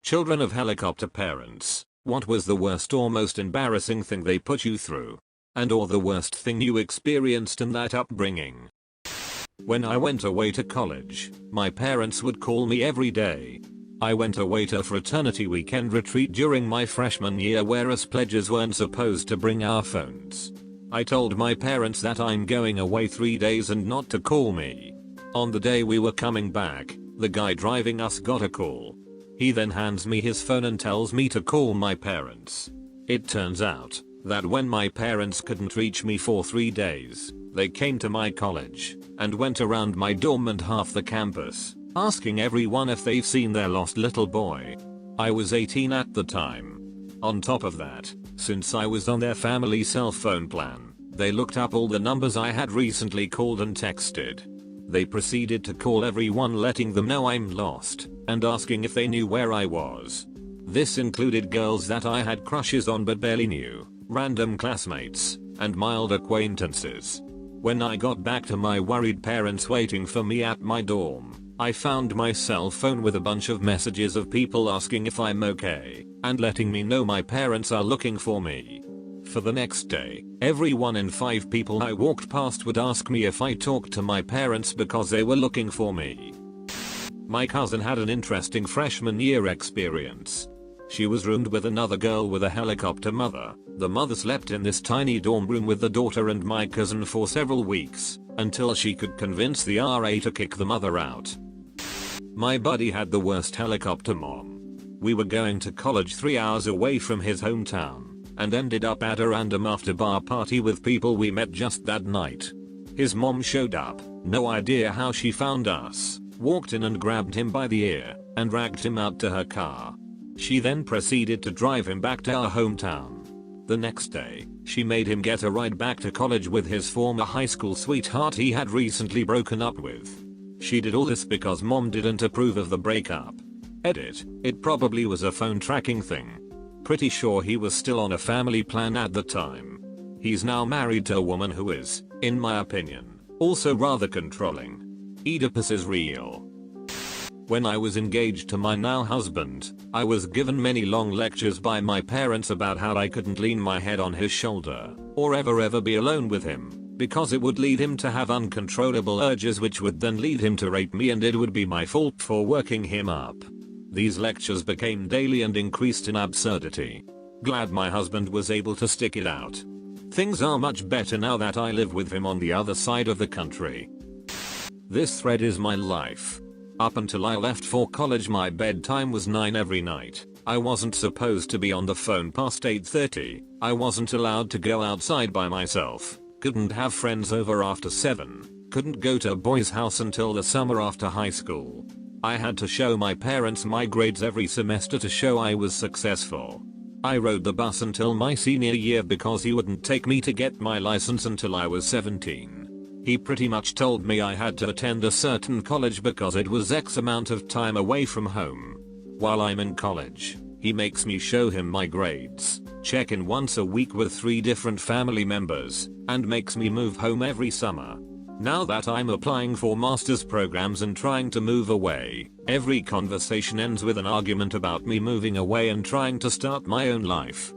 Children of helicopter parents, what was the worst or most embarrassing thing they put you through? And or the worst thing you experienced in that upbringing? When I went away to college, my parents would call me every day. I went away to a fraternity weekend retreat during my freshman year where us pledges weren't supposed to bring our phones. I told my parents that I'm going away 3 days and not to call me. On the day we were coming back, the guy driving us got a call. He then hands me his phone and tells me to call my parents. It turns out that when my parents couldn't reach me for 3 days, they came to my college and went around my dorm and half the campus, asking everyone if they've seen their lost little boy. I was 18 at the time. On top of that, since I was on their family cell phone plan, they looked up all the numbers I had recently called and texted. They proceeded to call everyone letting them know I'm lost and asking if they knew where I was. This included girls that I had crushes on but barely knew, random classmates, and mild acquaintances. When I got back to my worried parents waiting for me at my dorm, I found my cell phone with a bunch of messages of people asking if I'm okay and letting me know my parents are looking for me. For the next day, every 1 in 5 people I walked past would ask me if I talked to my parents because they were looking for me. My cousin had an interesting freshman year experience. She was roomed with another girl with a helicopter mother. The mother slept in this tiny dorm room with the daughter and my cousin for several weeks, until she could convince the RA to kick the mother out. My buddy had the worst helicopter mom. We were going to college 3 hours away from his hometown, and ended up at a random after bar party with people we met just that night. His mom showed up, no idea how she found us, walked in and grabbed him by the ear, and dragged him out to her car. She then proceeded to drive him back to our hometown. The next day, she made him get a ride back to college with his former high school sweetheart he had recently broken up with. She did all this because mom didn't approve of the breakup. Edit, it probably was a phone tracking thing. Pretty sure he was still on a family plan at the time. He's now married to a woman who is, in my opinion, also rather controlling. Oedipus is real. When I was engaged to my now husband, I was given many long lectures by my parents about how I couldn't lean my head on his shoulder, or ever be alone with him, because it would lead him to have uncontrollable urges which would then lead him to rape me and it would be my fault for working him up. These lectures became daily and increased in absurdity. Glad my husband was able to stick it out. Things are much better now that I live with him on the other side of the country. This thread is my life. Up until I left for college my bedtime was 9 every night. I wasn't supposed to be on the phone past 8:30. I wasn't allowed to go outside by myself. Couldn't have friends over after 7. Couldn't go to a boy's house until the summer after high school. I had to show my parents my grades every semester to show I was successful. I rode the bus until my senior year because he wouldn't take me to get my license until I was 17. He pretty much told me I had to attend a certain college because it was X amount of time away from home. While I'm in college, he makes me show him my grades, check in once a week with 3 different family members, and makes me move home every summer. Now that I'm applying for master's programs and trying to move away, every conversation ends with an argument about me moving away and trying to start my own life.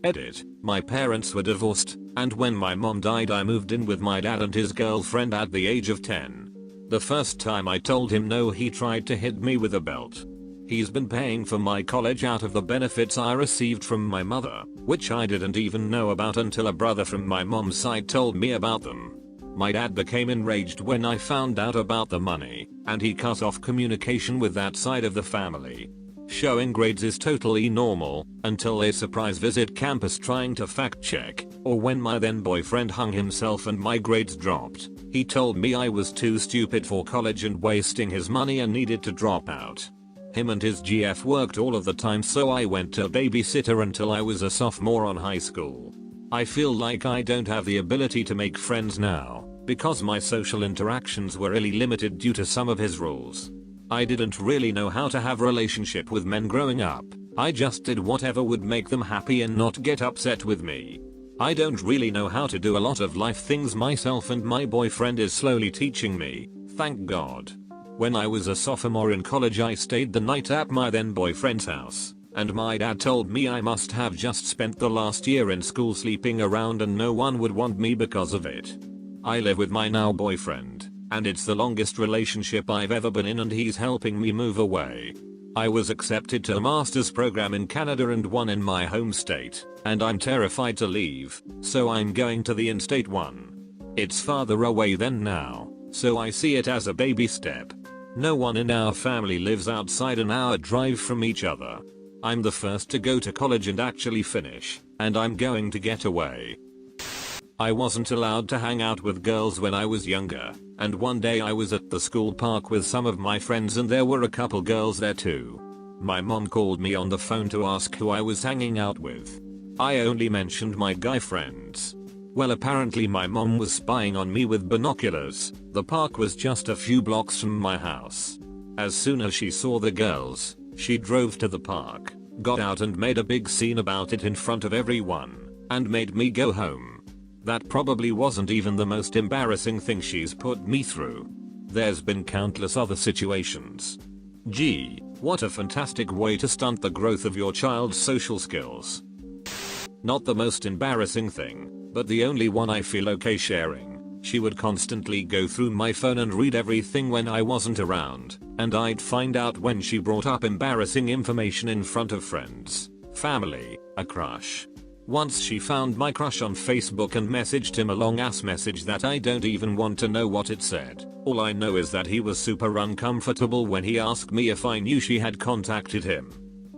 Edit, my parents were divorced, and when my mom died I moved in with my dad and his girlfriend at the age of 10. The first time I told him no he tried to hit me with a belt. He's been paying for my college out of the benefits I received from my mother, which I didn't even know about until a brother from my mom's side told me about them. My dad became enraged when I found out about the money, and he cut off communication with that side of the family. Showing grades is totally normal, until a surprise visit campus trying to fact check, or when my then boyfriend hung himself and my grades dropped. He told me I was too stupid for college and wasting his money and needed to drop out. Him and his GF worked all of the time so I went to babysitter until I was a sophomore on high school. I feel like I don't have the ability to make friends now, because my social interactions were really limited due to some of his rules. I didn't really know how to have a relationship with men growing up. I just did whatever would make them happy and not get upset with me. I don't really know how to do a lot of life things myself and my boyfriend is slowly teaching me, thank God. When I was a sophomore in college I stayed the night at my then boyfriend's house, and my dad told me I must have just spent the last year in school sleeping around and no one would want me because of it. I live with my now boyfriend, and it's the longest relationship I've ever been in and he's helping me move away. I was accepted to a master's program in Canada and one in my home state, and I'm terrified to leave, so I'm going to the in-state one. It's farther away than now, so I see it as a baby step. No one in our family lives outside an hour drive from each other. I'm the first to go to college and actually finish, and I'm going to get away. I wasn't allowed to hang out with girls when I was younger, and one day I was at the school park with some of my friends and there were a couple girls there too. My mom called me on the phone to ask who I was hanging out with. I only mentioned my guy friends. Well, apparently my mom was spying on me with binoculars. The park was just a few blocks from my house. As soon as she saw the girls, she drove to the park, got out and made a big scene about it in front of everyone, and made me go home. That probably wasn't even the most embarrassing thing she's put me through. There's been countless other situations. Gee, what a fantastic way to stunt the growth of your child's social skills. Not the most embarrassing thing, but the only one I feel okay sharing. She would constantly go through my phone and read everything when I wasn't around, and I'd find out when she brought up embarrassing information in front of friends, family, a crush. Once she found my crush on Facebook and messaged him a long ass message that I don't even want to know what it said. All I know is that he was super uncomfortable when he asked me if I knew she had contacted him.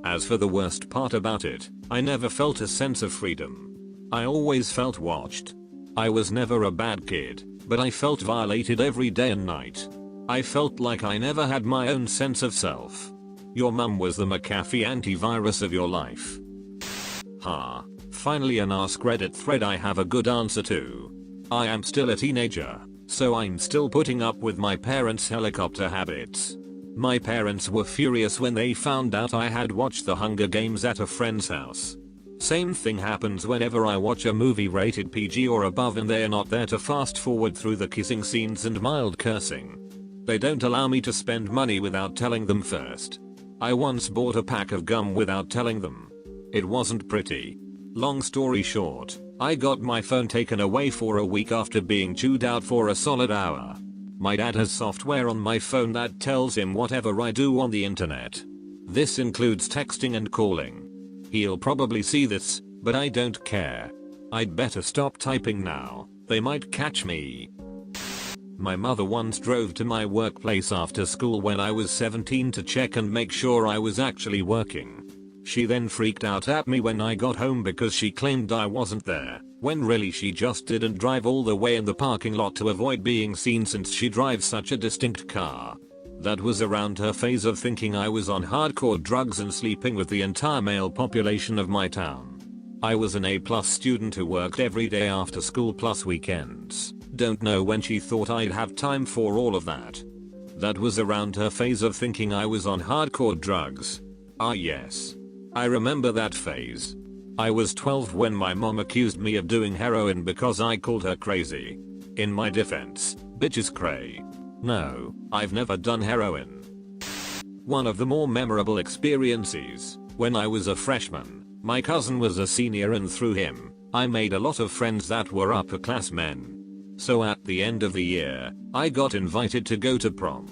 As for the worst part about it, I never felt a sense of freedom. I always felt watched. I was never a bad kid, but I felt violated every day and night. I felt like I never had my own sense of self. Your mum was the McAfee antivirus of your life. Ha. Finally an Askreddit thread I have a good answer to. I am still a teenager, so I'm still putting up with my parents' helicopter habits. My parents were furious when they found out I had watched the Hunger Games at a friend's house. Same thing happens whenever I watch a movie rated PG or above and they're not there to fast forward through the kissing scenes and mild cursing. They don't allow me to spend money without telling them first. I once bought a pack of gum without telling them. It wasn't pretty. Long story short, I got my phone taken away for a week after being chewed out for a solid hour. My dad has software on my phone that tells him whatever I do on the internet. This includes texting and calling. He'll probably see this, but I don't care. I'd better stop typing now, they might catch me. My mother once drove to my workplace after school when I was 17 to check and make sure I was actually working. She then freaked out at me when I got home because she claimed I wasn't there, when really she just didn't drive all the way in the parking lot to avoid being seen since she drives such a distinct car. That was around her phase of thinking I was on hardcore drugs and sleeping with the entire male population of my town. I was an A+ student who worked every day after school plus weekends. Don't know when she thought I'd have time for all of that. That was around her phase of thinking I was on hardcore drugs. Ah yes. I remember that phase. I was 12 when my mom accused me of doing heroin because I called her crazy. In my defense, bitch is cray. No, I've never done heroin. One of the more memorable experiences, when I was a freshman, my cousin was a senior and through him, I made a lot of friends that were upper class men. So at the end of the year, I got invited to go to prom.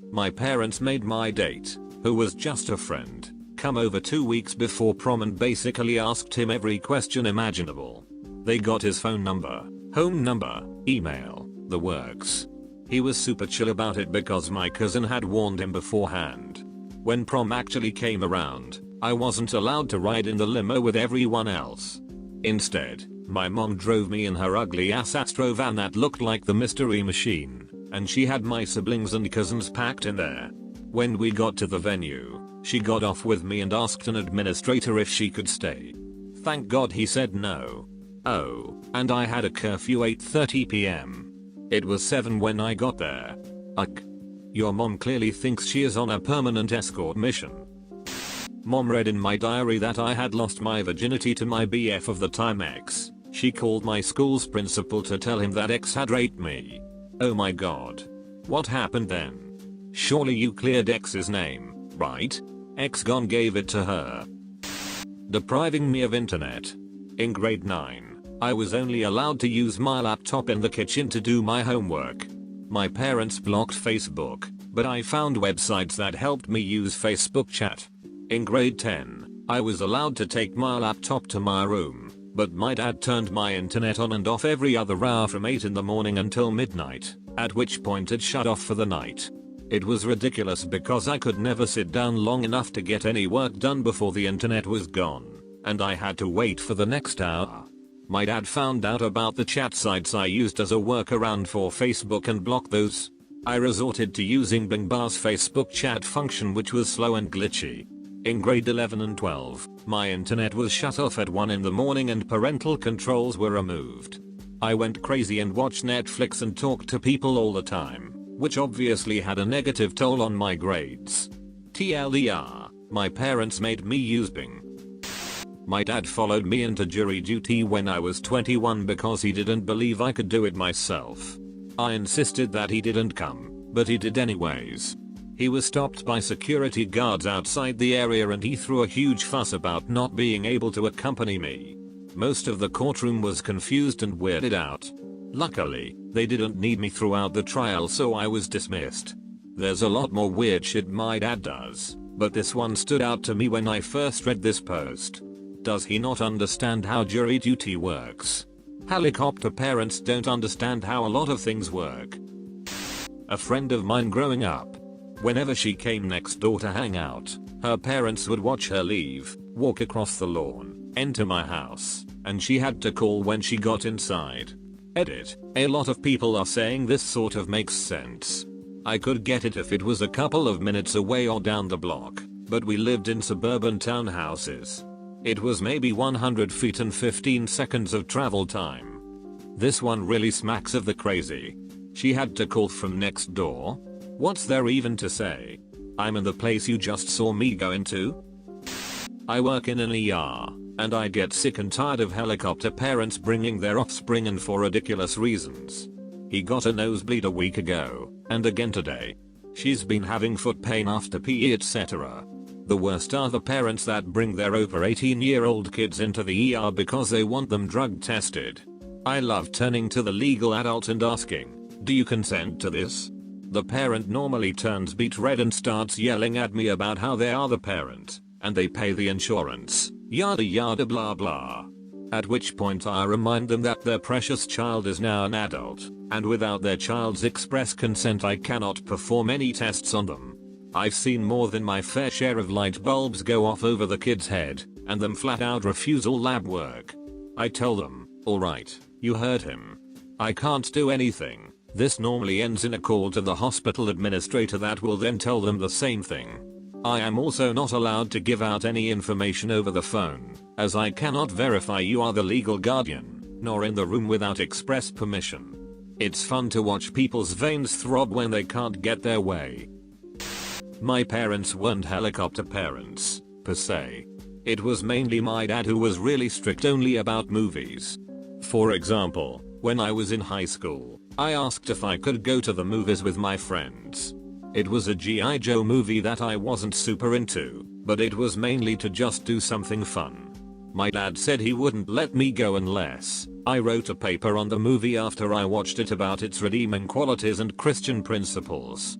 My parents made my date, who was just a friend, come over 2 weeks before prom and basically asked him every question imaginable. They got his phone number, home number, email, the works. He was super chill about it because my cousin had warned him beforehand. When prom actually came around, I wasn't allowed to ride in the limo with everyone else. Instead, my mom drove me in her ugly ass Astro van that looked like the Mystery Machine, and she had my siblings and cousins packed in there. When we got to the venue, she got off with me and asked an administrator if she could stay. Thank God he said no. Oh, and I had a curfew 8:30 p.m. It was 7 when I got there. Ugh. Your mom clearly thinks she is on a permanent escort mission. Mom read in my diary that I had lost my virginity to my BF of the time ex. She called my school's principal to tell him that ex had raped me. Oh my god. What happened then? Surely you cleared X's name, right? X gone gave it to her. Depriving me of internet. In grade 9, I was only allowed to use my laptop in the kitchen to do my homework. My parents blocked Facebook, but I found websites that helped me use Facebook chat. In grade 10, I was allowed to take my laptop to my room, but my dad turned my internet on and off every other hour from 8 in the morning until midnight, at which point it shut off for the night. It was ridiculous because I could never sit down long enough to get any work done before the internet was gone, and I had to wait for the next hour. My dad found out about the chat sites I used as a workaround for Facebook and blocked those. I resorted to using Bing Bar's Facebook chat function, which was slow and glitchy. In grade 11 and 12, my internet was shut off at 1 in the morning and parental controls were removed. I went crazy and watched Netflix and talked to people all the time, which obviously had a negative toll on my grades. TLDR, my parents made me use Bing. My dad followed me into jury duty when I was 21 because he didn't believe I could do it myself. I insisted that he didn't come, but he did anyways. He was stopped by security guards outside the area and he threw a huge fuss about not being able to accompany me. Most of the courtroom was confused and weirded out. Luckily, they didn't need me throughout the trial, so I was dismissed. There's a lot more weird shit my dad does, but this one stood out to me when I first read this post. Does he not understand how jury duty works? Helicopter parents don't understand how a lot of things work. A friend of mine growing up, whenever she came next door to hang out, her parents would watch her leave, walk across the lawn, enter my house, and she had to call when she got inside. Edit. A lot of people are saying this sort of makes sense. I could get it if it was a couple of minutes away or down the block, but we lived in suburban townhouses. It was maybe 100 feet and 15 seconds of travel time. This one really smacks of the crazy. She had to call from next door? What's there even to say? I'm in the place you just saw me go into? I work in an ER, and I get sick and tired of helicopter parents bringing their offspring in for ridiculous reasons. He got a nosebleed a week ago, and again today. She's been having foot pain after PE, etc. The worst are the parents that bring their over 18-year-old kids into the ER because they want them drug tested. I love turning to the legal adult and asking, do you consent to this? The parent normally turns beet red and starts yelling at me about how they are the parent, and they pay the insurance, yada yada blah blah. At which point I remind them that their precious child is now an adult, and without their child's express consent I cannot perform any tests on them. I've seen more than my fair share of light bulbs go off over the kid's head, and them flat out refuse all lab work. I tell them, alright, you heard him. I can't do anything. This normally ends in a call to the hospital administrator that will then tell them the same thing. I am also not allowed to give out any information over the phone, as I cannot verify you are the legal guardian, nor in the room without express permission. It's fun to watch people's veins throb when they can't get their way. My parents weren't helicopter parents, per se. It was mainly my dad who was really strict only about movies. For example, when I was in high school, I asked if I could go to the movies with my friends. It was a G.I. Joe movie that I wasn't super into, but it was mainly to just do something fun. My dad said he wouldn't let me go unless I wrote a paper on the movie after I watched it about its redeeming qualities and Christian principles.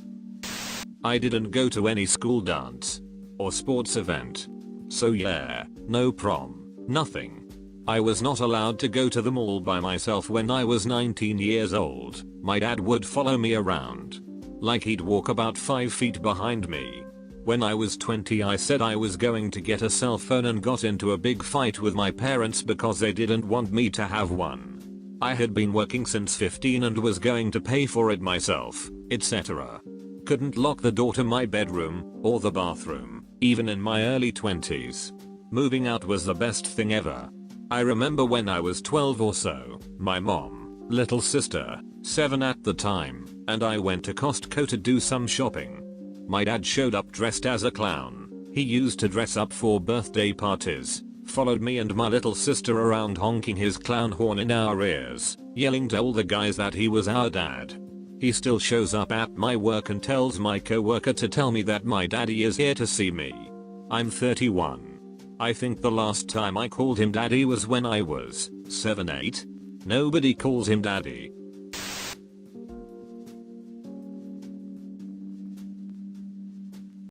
I didn't go to any school dance or sports event. So yeah, no prom, nothing. I was not allowed to go to the mall by myself when I was 19 years old. My dad would follow me around. Like he'd walk about 5 feet behind me. When I was 20 I said I was going to get a cell phone and got into a big fight with my parents because they didn't want me to have one. I had been working since 15 and was going to pay for it myself, etc. Couldn't lock the door to my bedroom or the bathroom, even in my early 20s. Moving out was the best thing ever. I remember when I was 12 or so, my mom, little sister, 7 at the time, and I went to Costco to do some shopping. My dad showed up dressed as a clown. He used to dress up for birthday parties, followed me and my little sister around honking his clown horn in our ears, yelling to all the guys that he was our dad. He still shows up at my work and tells my coworker to tell me that my daddy is here to see me. I'm 31. I think the last time I called him daddy was when I was 7-8. Nobody calls him daddy.